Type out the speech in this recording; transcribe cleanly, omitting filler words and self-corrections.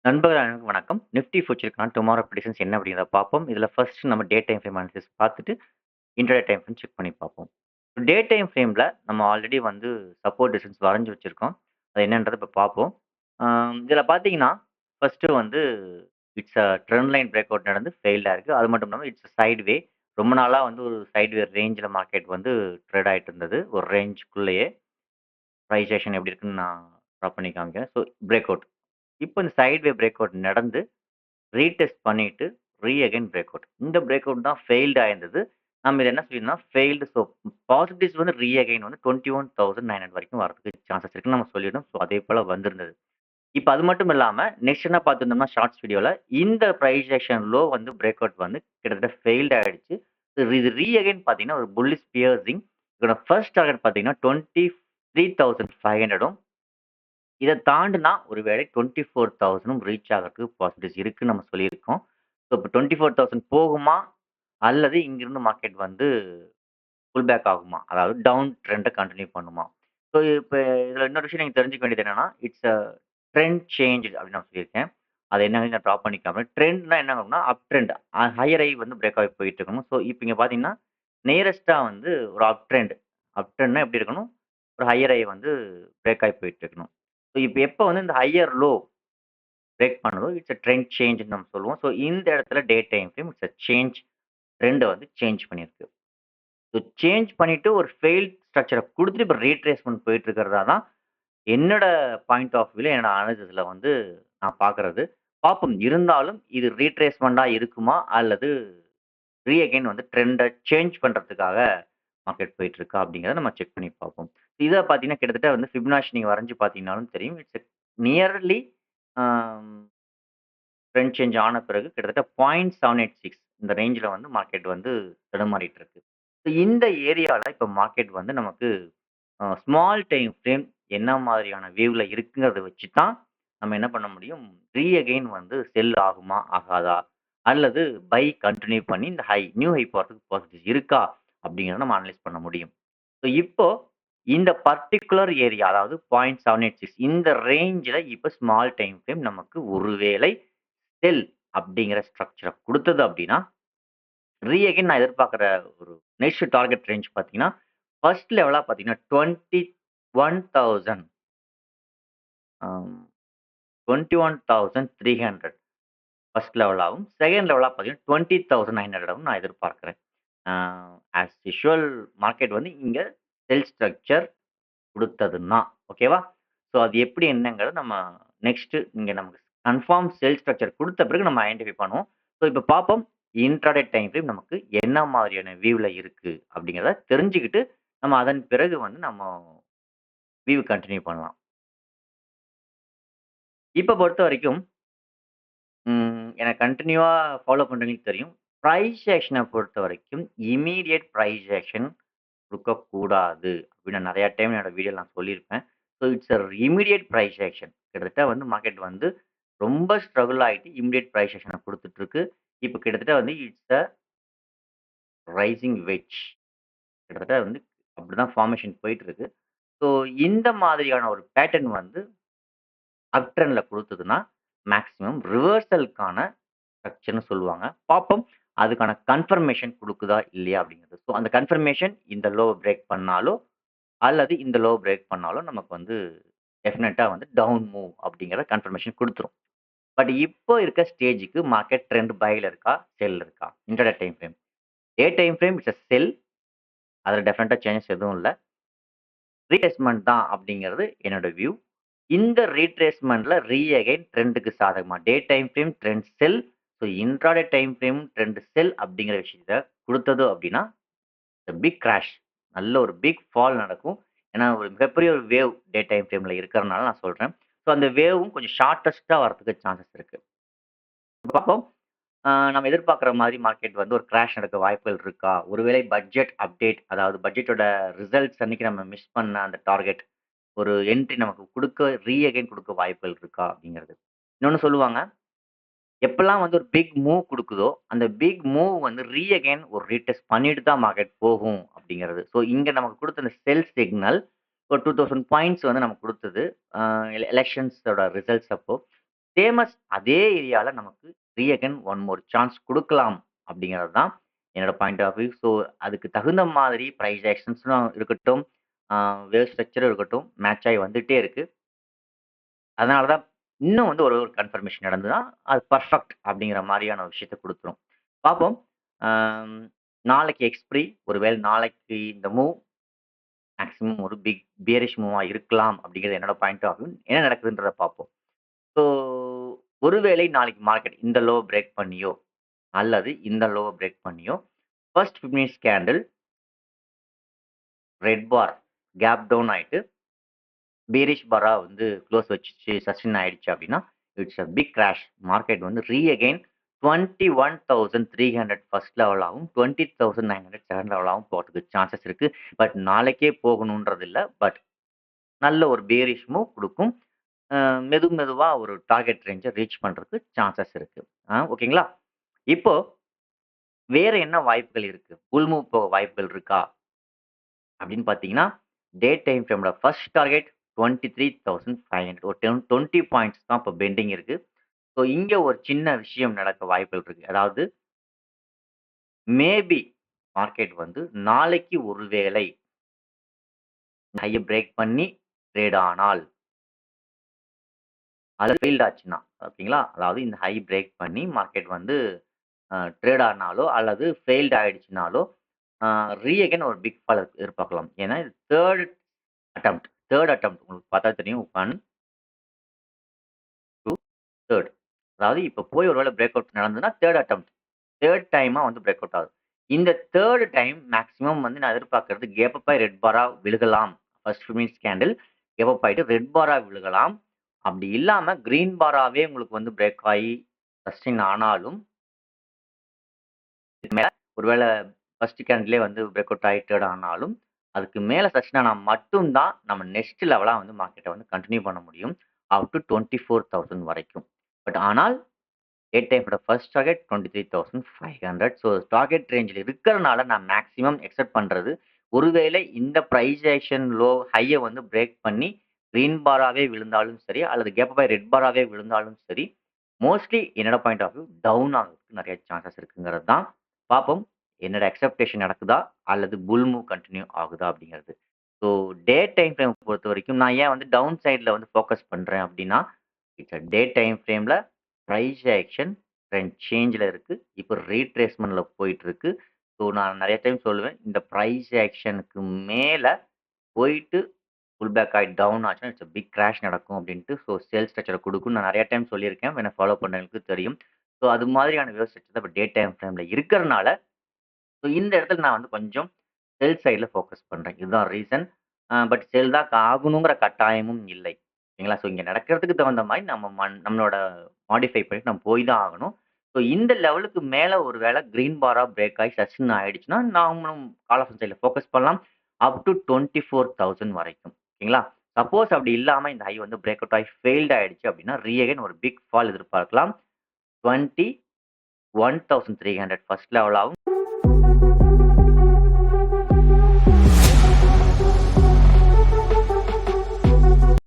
நண்பர்கள் அனைவருக்கும் வணக்கம். நிஃப்டி ஃபியூச்சருக்கான டுமாரோ பிரெடிக்ஷன்ஸ் என்ன அப்படிங்கிறத பார்ப்போம். இதில ஃபர்ஸ்ட் நம்ம டே டைம் ஃப்ரேம் அனாலிசிஸ் பார்த்துட்டு, இன்ட்ராடே டைம் ஃப்ரேம் செக் பண்ணி பார்ப்போம். டே டைம் ஃப்ரேம்ல நம்ம ஆல்ரெடி வந்து சப்போர்ட் டிஸ்டன்ஸ் வரைஞ்சு வச்சிருக்கோம். அது என்னன்றத இப்ப பார்ப்போம். இதில பார்த்தீங்கன்னா, ஃபர்ஸ்ட்டு வந்து it's trend line break out நடந்து ஃபெயில்ட் ஆயிருக்கு. அது மட்டும் இல்லாம இட்ஸ் சைட்வே. ரொம்ப நாளா வந்து ஒரு சைட்வே ரேஞ்ச்ல மார்க்கெட் வந்து ட்ரேட் ஆயிட்டு இருந்தது. ஒரு ரேஞ்சுக்குள்ளேயே. பிரைஸ் ஆக்ஷன் எப்படி இருக்குன்னு நான் ட்ரா பண்ணி காமிக்கிறேன். So break out. இப்ப இந்த சைட்வே பிரேக் அவுட் நடந்து ரீடெஸ்ட் பண்ணிட்டு, அகைன் பிரேக் அவுட். இந்த பிரேக் அவுட் தான் ஃபெயில்ட் ஆயிருந்தது. நம்ம இத என்ன சொல்லியிருந்தோம்னா, ஃபெயில்டு ஸோ பாசிபிலிட்டீஸ் வந்து அகைன் வந்து 21,900 வரைக்கும் வரதுக்கு சான்சஸ் இருக்குன்னு நம்ம சொல்லியிருந்தோம். ஸோ அதே போல வந்திருந்தது. இப்ப அது மட்டும் இல்லாம, நெக்ஸ்ட் என்ன பார்த்திருந்தோம்னா ஷார்ட்ஸ் வீடியோல, இந்த பிரைஸ் ஆக்ஷன் லோ வந்து பிரேக் அவுட் வந்து கிட்டத்தட்ட ஃபெயில்ட் ஆயிடுச்சு. இது அகைன் பார்த்தீங்கன்னா, ஒரு புல்லிஷ் பியர்சிங். இதோட ஃபர்ஸ்ட் டார்கெட் பார்த்தீங்கன்னா, 23,500ம் இத தாண்டுனா ஒருவேளை 24,000ம் ரீச் ஆகறதுக்கு பாசிபிலிட்டீஸ் இருக்குன்னு நம்ம சொல்லியிருக்கோம். ஸோ இப்ப 24,000 போகுமா? அல்லது இங்கிருந்து மார்க்கெட் வந்து புல் பேக் ஆகுமா? அதாவது டவுன் ட்ரெண்ட கன்டின்யூ பண்ணுமா? ஸோ இப்ப இதுல இன்னொரு விஷயம் நீங்க தெரிஞ்சுக்க வேண்டியது என்னன்னா, இட்ஸ் ட்ரெண்ட் சேஞ்ச் அப்படின்னு நான் சொல்லியிருக்கேன். அது என்னன்னு நான் ட்ரா பண்ணிக்காம ட்ரெண்ட்னா என்ன ஆகும்னா, அப் ட்ரெண்ட் ஹையர் ஐ வந்து பிரேக் ஆகி போயிட்டு இருக்கணும். ஸோ இப்ப இங்க பார்த்தீங்கன்னா, நியரஸ்ட்டா வந்து ஒரு அப் ட்ரெண்ட். அப் ட்ரெண்ட்னா எப்படி இருக்கணும்? ஒரு ஹையர் ஐ வந்து பிரேக் ஆகி போயிட்டு இருக்கணும். ஸோ இப்ப எப்ப வந்து இந்த ஹையர் லோ பிரேக் பண்ணுதோ, இட்ஸ் ட்ரெண்ட் சேஞ்ச்ன்னு நம்ம சொல்லுவோம். ஸோ இந்த இடத்துல day time frame it's change ட்ரெண்ட வந்து சேஞ்ச் பண்ணியிருக்கு. ஸோ சேஞ்ச் பண்ணிட்டு ஒரு ஃபெயில்ட் ஸ்ட்ரக்சர குடுத்துட்டு இப்ப ரீட்ரேஸ்மென்ட் போயிட்டு இருக்கிறதா தான் என்னோட பாயிண்ட் ஆஃப் வியூல என்னோட அனாலிசிஸ்ல வந்து நான் பார்க்குறது. பார்ப்போம். இருந்தாலும் இது ரீட்ரேஸ்மென்ட்டா இருக்குமா? அல்லது அகைன் வந்து ட்ரெண்ட சேஞ்ச் பண்றதுக்காக மார்க்கெட் போயிட்டு இருக்கா? அப்படிங்கிறத நம்ம செக் பண்ணி பார்ப்போம். இத பார்த்தீங்கன்னா, கிட்டத்தட்ட வந்து ஃபிபனாச்சி நீங்க வரைஞ்சு பார்த்தீங்கன்னாலும் தெரியும். It's nearly a trend change ஆன பிறகு கிட்டத்தட்ட 0.786 இந்த ரேஞ்சில வந்து மார்க்கெட் வந்து தடுமாறிட்டு இருக்கு. So இந்த ஏரியால இப்ப மார்க்கெட் வந்து நமக்கு ஸ்மால் டைம் ஃப்ரேம் என்ன மாதிரியான வியூல இருக்குங்கிறத வச்சு தான் நம்ம என்ன பண்ண முடியும்? அகைன் வந்து செல் ஆகுமா? ஆகாதா? அல்லது பை கன்டின்யூ பண்ணி இந்த நியூ ஹை போறதுக்கு பாசிபிலிட்டிஸ் இருக்கா? அப்படிங்கிறத நம்ம அனலைஸ் பண்ண முடியும். ஸோ இப்போ இந்த பர்ட்டிகுலர் ஏரியா அதாவது 0.786 இந்த ரேஞ்சில இப்ப ஸ்மால் டைம் ஃப்ரேம் நமக்கு ஒருவேளை செல் அப்படிங்கிற ஸ்ட்ரக்சர குடுத்தது அப்படின்னா, அகைன் நான் எதிர்பார்க்கிற ஒரு நெக்ஸ்ட் டார்கெட் ரேஞ்ச் பார்த்தீங்கன்னா, ஃபர்ஸ்ட் லெவலா பார்த்தீங்கன்னா 21,000 அம் 21,300 ஃபர்ஸ்ட் லெவலாவும், செகண்ட் லெவலா பார்த்தீங்கன்னா 20,900வும் நான் எதிர்பார்க்கிறேன். அ ஆஸ் யூசுவல் மார்க்கெட் வந்து இங்க செல் ஸ்ட்ரக்சர் குடுத்ததுன்னா, ஓகேவா? ஸோ அது எப்படி என்னங்கிறத நம்ம நெக்ஸ்ட் இங்க நமக்கு கன்ஃபார்ம் செல் ஸ்ட்ரக்சர் குடுத்த பிறகு நம்ம ஐடென்டிஃபை பண்ணுவோம். ஸோ இப்ப பார்ப்போம். இன்ட்ராடே டைம் ஃப்ரேம் நமக்கு என்ன மாதிரியான வியூல இருக்கு அப்படிங்கிறத தெரிஞ்சுக்கிட்டு, நம்ம அதன் பிறகு வந்து நம்ம வியூ கன்டின்யூ பண்ணலாம். இப்ப பொறுத்தவரைக்கும் எனக்கு கன்டினியூவா ஃபாலோ பண்றவங்களுக்கு தெரியும். பிரைஸ் ஆக்ஷன பொறுத்தவரைக்கும் இம்மீடியேட் பிரைஸ் ஆக்ஷன் குடுக்கக்கூடாது. அப்படின்னு நான் நெறைய டைம் என்னோட வீடியோல நான் சொல்லியிருப்பேன். So it's immediate price action. கிட்டத்தட்ட வந்து மார்க்கெட் வந்து ரொம்ப ஸ்ட்ரகுள் ஆயிட்டு இம்மீடியேட் பிரைஸ் ஆக்ஷன குடுத்துட்டு இருக்கு. இப்ப கிட்டத்தட்ட வந்து இட்ஸ் ரைசிங் வெட்ஜ். கிட்டத்தட்ட வந்து அப்படிதான் ஃபார்மேஷன் போயிட்டு இருக்கு. ஸோ இந்த மாதிரியான ஒரு பேட்டர்ன் வந்து அப் ட்ரெண்ட்ல குடுத்ததுன்னா, மேக்ஸிமம் ரிவர்சலுக்கான ஸ்ட்ரக்சர்ன்னு சொல்லுவாங்க. பார்ப்போம். அதுக்கான கன்ஃபர்மேஷன் குடுக்குதா? இல்லையா? அப்படிங்கிறது. ஸோ அந்த கன்ஃபர்மேஷன் இந்த லோவ பிரேக் பண்ணாலோ, அல்லது இந்த லோ பிரேக் பண்ணாலும் நமக்கு வந்து டெஃபினட்டா வந்து டவுன் மூவ் அப்படிங்கிற கன்ஃபர்மேஷன் குடுத்துரும். பட் இப்போ இருக்க ஸ்டேஜ்க்கு மார்க்கெட் ட்ரெண்ட் பைல இருக்கா? செல்ல இருக்கா? Intraday time frame. Day time frame it's sell. அதுல டெஃபினட்டா சேஞ்சஸ் எதுவும் இல்ல. ரீட்ரேஸ்மென்ட் தான் அப்படிங்கிறது என்னோட வியூ. இந்த ரீட்ரேஸ்மென்ட்ல அகைன் ட்ரெண்டுக்கு சாதகமா டே டைம் ஃப்ரேம் ட்ரெண்ட் செல். So intraday time frame trend செல் அப்படிங்கிற விஷயத்த குடுத்தது அப்படின்னா, பிக் கிராஷ் நல்ல ஒரு பிக் ஃபால் நடக்கும். ஏன்னா ஒரு மிகப்பெரிய ஒரு வேவ் டே டைம் ஃப்ரேம்ல இருக்கிறனால நான் சொல்றேன். ஸோ அந்த வேவும் கொஞ்சம் ஷார்ட்டஸ்ட்டா வரதுக்கு சான்சஸ் இருக்கு. பார்ப்போம். நம்ம எதிர்பார்க்கிற மாரி மார்க்கெட் வந்து ஒரு கிராஷ் நடக்க வாய்ப்புகள் இருக்கா? ஒருவேளை பட்ஜெட் அப்டேட் அதாவது பட்ஜெட்டோட ரிசல்ட்ஸ் அன்னைக்கு நம்ம மிஸ் பண்ண அந்த டார்கெட் ஒரு என்ட்ரி நமக்கு குடுக்க அகைன் குடுக்க வாய்ப்புகள் இருக்கா? அப்படிங்கிறது. இன்னொன்னு சொல்லுவாங்க, எப்பல்லாம் வந்து ஒரு பிக் மூவ் குடுக்குதோ, அந்த பிக் மூவ் வந்து அகைன் ஒரு ரீடெஸ்ட் பண்ணிட்டு தான் மார்க்கெட் போகும் அப்படிங்கிறது. ஸோ இங்க நமக்கு குடுத்த அந்த செல் சிக்னல் ஒரு 2000 பாயிண்ட்ஸ் வந்து நமக்கு குடுத்தது. அ எலக்ஷன்ஸோட ரிசல்ட்ஸ் அப்போ. சேமஸ் அதே ஏரியால நமக்கு அகைன் ஒன் மோர் சான்ஸ் குடுக்கலாம் அப்படிங்கிறது தான் என்னோட பாயிண்ட் ஆஃப் வியூ. ஸோ அதுக்கு தகுந்த மாதிரி பிரைஸ் ஆக்ஷன்ஸும் இருக்கட்டும், வேவ் ஸ்ட்ரக்சரும் இருக்கட்டும், மேட்ச் ஆயி வந்துட்டே இருக்கு. அதனால தான் இன்னும் வந்து ஒரு ஒரு கன்ஃபர்மேஷன் நடந்ததுன்னா, அது பெர்ஃபெக்ட் அப்படிங்கிற மாரியான விஷயத்த குடுத்துரும். பார்ப்போம். அம் நாளைக்கு எக்ஸ்பிரி ஒருவேளை நாளைக்கு இந்த மூவ் மேக்ஸிமம் ஒரு பிக் பியரிஷ் மூவா இருக்கலாம் அப்படிங்கிறது என்னோட பாயிண்ட் ஆஃப் வியூ. என்ன நடக்குதுன்றத பார்ப்போம். ஸோ ஒருவேளை நாளைக்கு மார்க்கெட் இந்த லோவ பிரேக் பண்ணியோ, அல்லது இந்த லோவ பிரேக் பண்ணியோ, first 15 minutes candle red bar gap down ஆயிட்டு பீரிஷ் பாரா வந்து க்ளோஸ் வச்சுச்சு சஸ்டெயின் ஆயிடுச்சு அப்படின்னா, it's a big crash. Market வந்து அகைன் 21,300 ஃபர்ஸ்ட் லெவலாவும், 20,900 செகண்ட் லெவலாவும் போறதுக்கு சான்சஸ் இருக்கு. பட் நாளைக்கே போகணுன்றது இல்ல. பட் நல்ல ஒரு பேரிஷ் மூவ் குடுக்கும். அ மெதுவா ஒரு டார்கெட் ரேஞ்ச ரீச் பண்றதுக்கு சான்சஸ் இருக்கு. ஓகேங்களா? இப்போ வேற என்ன வாய்ப்புகள் இருக்கு? புல் மூவ் போக வாய்ப்புகள் இருக்கா? அப்படின்னு பார்த்தீங்கன்னா, டே டைம் ஃப்ரேமோட ஃபர்ஸ்ட் டார்கெட் 23,500 ஒரு 20 பாயிண்ட்ஸ் தான் இப்போ பெண்டிங் இருக்கு. ஸோ இங்க ஒரு சின்ன விஷயம் நடக்க வாய்ப்புகள் இருக்கு. அதாவது மேபி மார்க்கெட் வந்து நாளைக்கு ஒருவேளை ஹைய பிரேக் பண்ணி ட்ரேட் ஆனால், அல்லது ஃபெயில்ட் ஆச்சுன்னா, ஓகேங்களா? அதாவது இந்த ஹை பிரேக் பண்ணி மார்க்கெட் வந்து ட்ரேட் ஆனாலோ, அல்லது ஃபெயில்ட் ஆயிடுச்சுனாலோ, அ அகைன் ஒரு பிக் ஃபால் எதிர்பார்க்கலாம். ஏன்னா இது 3 அட்டெம்ப்ட் உங்களுக்கு பார்த்தா தெரியும். 1, 3 அதாவது இப்ப போய் ஒரு வேள பிரேக் அவுட் நடந்ததுன்னா 3 அட்டெம்ப்ட். 3 டைமா வந்து பிரேக் அவுட் ஆகுது. இந்த 3 டைம் மேக்ஸிமம் வந்து நான் எதிர்பார்க்கிறது கேப் அப் ஆயி ரெட் பாரா விழுகலாம். First 15 minutes candle gap up ஆயிட்டு ரெட் பாரா விழுகலாம். அப்படி இல்லாம கிரீன் பாராவே உங்களுக்கு வந்து பிரேக் ஆயி சஸ்டெயின் ஆனாலும், இதுக்கு மேல ஒருவேள ஃபர்ஸ்ட் கேண்டிலே வந்து பிரேக் அவுட் ஆயி ட்ரேட் ஆனாலும், அதுக்கு மேல சஸ்டெயின் ஆனா மட்டும் தான் நம்ம நெக்ஸ்ட் லெவலா வந்து மார்க்கெட்ட வந்து கன்டின்யூ பண்ண முடியும். அப் டூ 24,000 வரைக்கும். பட் ஆனால் டே டைமோட ஃபர்ஸ்ட் டார்கெட் 23,500. ஸோ டார்கெட் ரேஞ்சில இருக்கிறனால நான் மேக்ஸிமம் எக்ஸ்பெக்ட் பண்றது, ஒருவேளை இந்த பிரைஸ் ஆக்ஷன் லோ ஹைய வந்து பிரேக் பண்ணி கிரீன் பாராவே விழுந்தாலும் சரி, அல்லது கேப் அப் ஆயி ரெட் பாராவே விழுந்தாலும் சரி, மோஸ்ட்லி என்னோட பாயிண்ட் ஆஃப் வியூ டவுன் ஆகுறதுக்கு நெறைய சான்சஸ் இருக்குங்கிறது தான். பார்ப்போம். என்னோட எக்ஸ்பெக்டேஷன் நடக்குதா? அல்லது புல் மூவ் கன்டின்யூ ஆகுதா? அப்படிங்கிறது. ஸோ டே டைம் ஃப்ரேம் பொறுத்தவரைக்கும் நான் ஏன் வந்து டவுன் சைட்ல வந்து ஃபோக்கஸ் பண்றேன் அப்படின்னா, இட்ஸ் அ டே டைம் ஃப்ரேம்ல பிரைஸ் ஆக்ஷன் ட்ரெண்ட் சேஞ்ச்ல இருக்கு. இப்போ ரீட்ரேஸ்மென்ட்ல போயிட்டு இருக்கு. ஸோ நான் நெறைய டைம் சொல்லுவேன். இந்த பிரைஸ் ஆக்ஷனுக்கு மேல போயிட்டு புல் பேக் ஆயி டவுன் ஆச்சுன்னா, இட்ஸ் அ பிக் கிராஷ் நடக்கும் அப்டின்ட்டு. ஸோ சேல் ஸ்ட்ரக்சர குடுக்கும்னு நான் நெறைய டைம் சொல்லியிருக்கேன். என்ன ஃபாலோ பண்றவங்களுக்கு தெரியும். ஸோ அது மாதிரியான வேவ் ஸ்ட்ரக்சர் தான் இப்ப டே டைம் ஃப்ரேம்ல இருக்கறனால, ஸோ இந்த இடத்துல நான் வந்து கொஞ்சம் செல் சைட்ல ஃபோக்கஸ் பண்றேன். இதுதான் ரீசன். பட் செல் தான் ஆகணுங்கிற கட்டாயமும் இல்லை. சரிங்களா? ஸோ இங்க நடக்கிறதுக்கு தகுந்த மாரி நம்ம நம்மளோட மாடிஃபை பண்ணிட்டு நம்ம போய் தான் ஆகணும். ஸோ இந்த லெவலுக்கு மேல ஒரு வேள கிரீன் பாரா பிரேக் ஆயி சஸ்டெயின் ஆயிடுச்சுன்னா, நாமளும் கால் ஆப்ஷன் சைட்ல ஃபோக்கஸ் பண்ணலாம். அப் டூ 24,000 வரைக்கும். ஓகேங்களா? சப்போஸ் அப்படி இல்லாம இந்த ஹை வந்து பிரேக் அவுட் ஆயி ஃபெயில்ட் ஆயிடுச்சு அப்படின்னா, அகைன் ஒரு பிக் ஃபால் எதிர்பார்க்கலாம். 21,300 ஃபர்ஸ்ட் லெவலாவும்